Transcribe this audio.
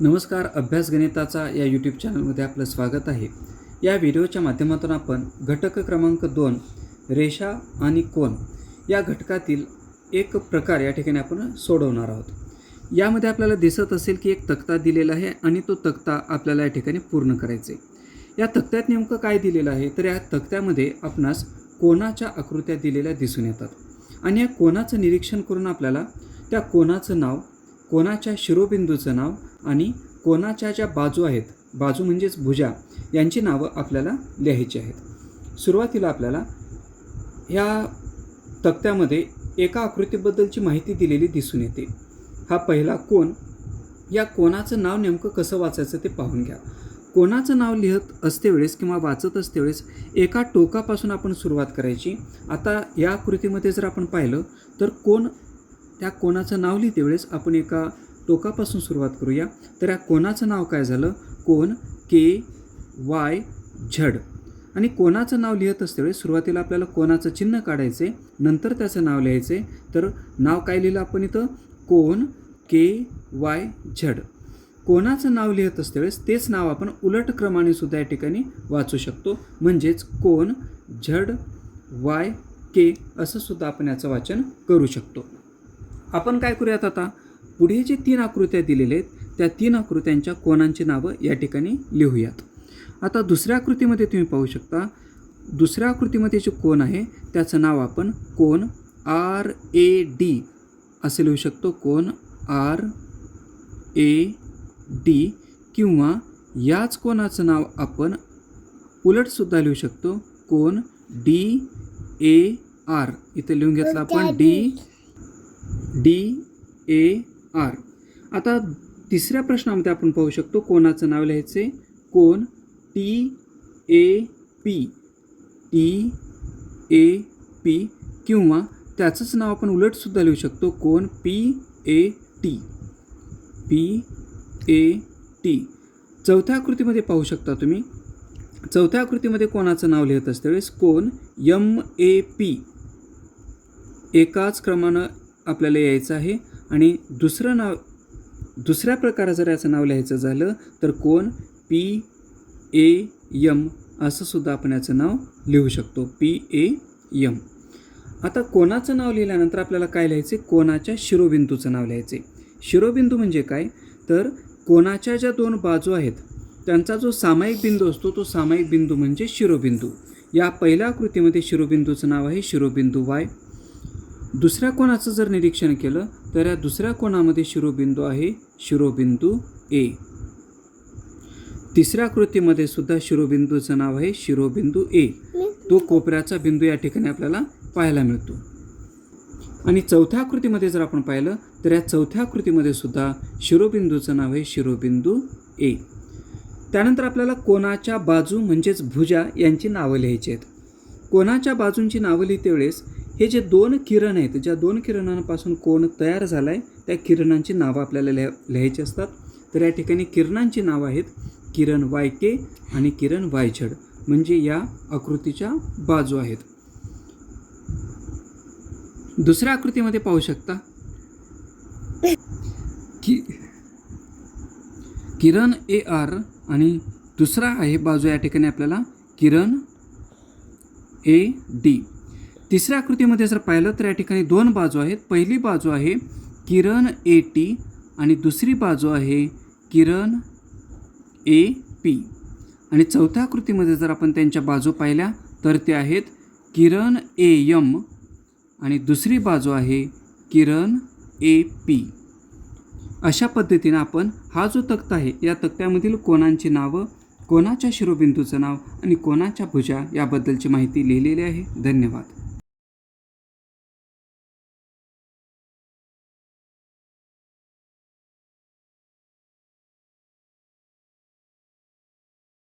नमस्कार. अभ्यास गणिताचा या यूट्यूब चॅनलमध्ये आपलं स्वागत आहे. या व्हिडिओच्या माध्यमातून आपण घटक क्रमांक 2 रेषा आणि कोन या घटकातील एक प्रकार या ठिकाणी आपण सोडवणार आहोत. यामध्ये आपल्याला दिसत असेल की एक तक्ता दिलेला आहे आणि तो तक्ता आपल्याला या ठिकाणी पूर्ण करायचा आहे. या तक्त्यात नेमकं काय दिलेलं आहे तर या तक्त्यामध्ये आपणास कोनाच्या आकृत्या दिलेल्या दिसून येतात आणि या कोनाचं निरीक्षण करून आपल्याला त्या कोनाचं नाव, कोनाच्या शिरोबिंदूचं नाव आणि कोनाच्या ज्या बाजू आहेत, बाजू म्हणजेच भुजा, यांची नावं आपल्याला लिहायची आहेत. सुरुवातीला आपल्याला ह्या तक्त्यामध्ये एका आकृतीबद्दलची माहिती दिलेली दिसून येते. हा पहिला कोन. या कोनाचं नाव नेमकं कसं वाचायचं ते पाहून घ्या. कोनाचं नाव लिहत असते वेळेस किंवा वाचत असते वेळेस एका टोकापासून आपण सुरुवात करायची. आता या आकृतीमध्ये जर आपण पाहिलं तर त्या कोनाचं नाव लिहिते वेळेस आपण एका टोकापासून सुरुवात करूया. तर या कोनाचं नाव काय झालं? कोन KYZ. आणि कोनाचं नाव लिहित असते वेळेस सुरुवातीला आपल्याला कोनाचं चिन्ह काढायचे, नंतर त्याचं नाव लिहायचे. तर नाव काय लिहिलं आपण इथं? कोन KYZ. कोनाचं नाव लिहित असते वेळेस तेच नाव आपण उलट क्रमाने सुद्धा या ठिकाणी वाचू शकतो. म्हणजेच कोन ZYK असं सुद्धा आपण याचं वाचन करू शकतो. आपण काय करूयात आता? पुढे जे 3 आकृत्या दिलेल्या आहेत त्या 3 आकृत्यांच्या कोनांची नावं या ठिकाणी लिहूयात. आता दुसऱ्या आकृतीमध्ये तुम्ही पाहू शकता, दुसऱ्या आकृतीमध्ये जे कोन आहे त्याचं नाव आपण कोन RAD असे लिहू शकतो. कोन RAD किंवा याच कोनाचं नाव आपण उलटसुद्धा लिहू शकतो. कोन DAR. इथे लिहून घेतलं आपण DAR. आता तिसऱ्या प्रश्नामध्ये आपण पाहू शकतो कोनाचं नाव लिहायचे कोन TAP किंवा त्याचंच नाव आपण उलटसुद्धा लिहू शकतो. कोन PAT. चौथ्या आकृतीमध्ये पाहू शकता तुम्ही. चौथ्या आकृतीमध्ये कोनाचं नाव लिहित असते वेळेस कोन MAP एकाच क्रमानं आपल्याला यायचं आहे. आणि दुसऱ्या प्रकारे जर याचं नाव लिहायचं झालं तर कोन PAM असं सुद्धा आपण याचं नाव लिहू शकतो. PAM. आता कोनाचं नाव लिहिल्यानंतर आपल्याला काय लिहायचे? कोनाच्या शिरोबिंदूचं नाव लिहायचे. शिरोबिंदू म्हणजे काय तर कोनाच्या ज्या 2 बाजू आहेत त्यांचा जो सामायिक बिंदू असतो तो सामायिक बिंदू म्हणजे शिरोबिंदू. या पहिल्या आकृतीमध्ये शिरोबिंदूचं नाव आहे शिरोबिंदू Y. दुसऱ्या कोनाचं जर निरीक्षण केलं तर या दुसऱ्या कोनामध्ये शिरोबिंदू आहे शिरोबिंदू A. तिसऱ्या आकृतीमध्ये सुद्धा शिरोबिंदूचं नाव आहे शिरोबिंदू A. तो कोपऱ्याचा बिंदू या ठिकाणी आपल्याला पाहायला मिळतो. आणि चौथ्या आकृतीमध्ये जर आपण पाहिलं तर या चौथ्या आकृतीमध्ये सुद्धा शिरोबिंदूचं नाव आहे शिरोबिंदू A. त्यानंतर आपल्याला कोनाच्या बाजू म्हणजेच भुजा यांची नावं लिहायची आहेत. कोनाच्या बाजूंची नावं लिहिते वेळेस हे जे 2 किरण आहेत, ज्या 2 किरणांपासून कोन तयार झाला आहे त्या किरणांची नावं आपल्याला लिहायची असतात. तर या ठिकाणी किरणांची नावं आहेत किरण YK आणि किरण YZ. म्हणजे या आकृतीच्या बाजू आहेत. दुसऱ्या आकृतीमध्ये पाहू शकता की किरण AR आणि दुसरा आहे बाजू या ठिकाणी आपल्याला किरण AD. तिसऱ्या आकृतीमध्ये जर पाहिलं तर या ठिकाणी 2 बाजू आहेत. पहिली बाजू आहे किरण AT आणि दुसरी बाजू आहे किरण AP. आणि चौथ्या आकृतीमध्ये जर आपण त्यांच्या बाजू पाहिल्या तर ते आहेत किरण AM आणि दुसरी बाजू आहे किरण AP. अशा पद्धतीने आपण हा जो तक्ता आहे या तक्त्यामधील कोनांची नावं, कोनाच्या शिरोबिंदूचं नाव आणि कोनाच्या भुजा याबद्दलची माहिती लिहिलेली आहे. धन्यवाद.